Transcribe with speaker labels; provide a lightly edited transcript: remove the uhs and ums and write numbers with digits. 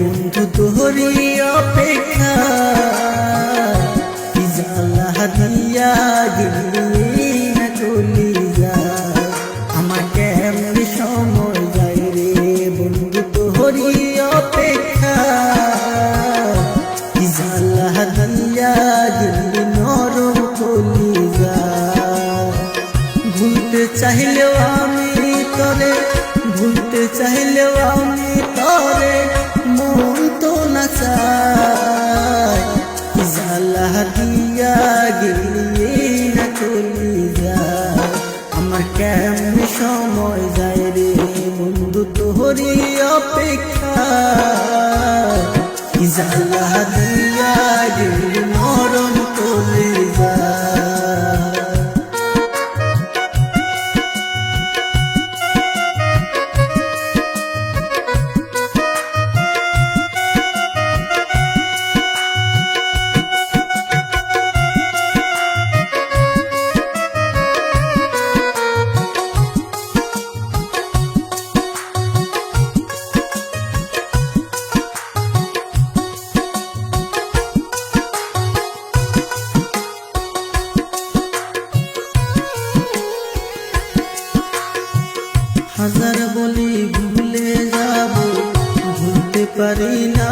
Speaker 1: বন্ধু তোহরি অপেক্ষা কি জ্বালা দিয়া গেলি না চলি যা আমার কেমনি সময় যায় রে বন্ধু তোহরি অপেক্ষা কি জ্বালা দিয়া গেলি নরম চলি যা ভুলতে চাইলেও আমি তরে ভুলতে চাইলেও আমি তরে মন তো না চায় জ্বালা দিয়া গেলি না চলি যায় আমার কেমন সময় যায় রে বন্ধু তোহরি অপেক্ষা জ্বালা দিয়া গেলি নরম চলি যায়। হাজার বলি ভুলে যাব ভুলতে পারি না।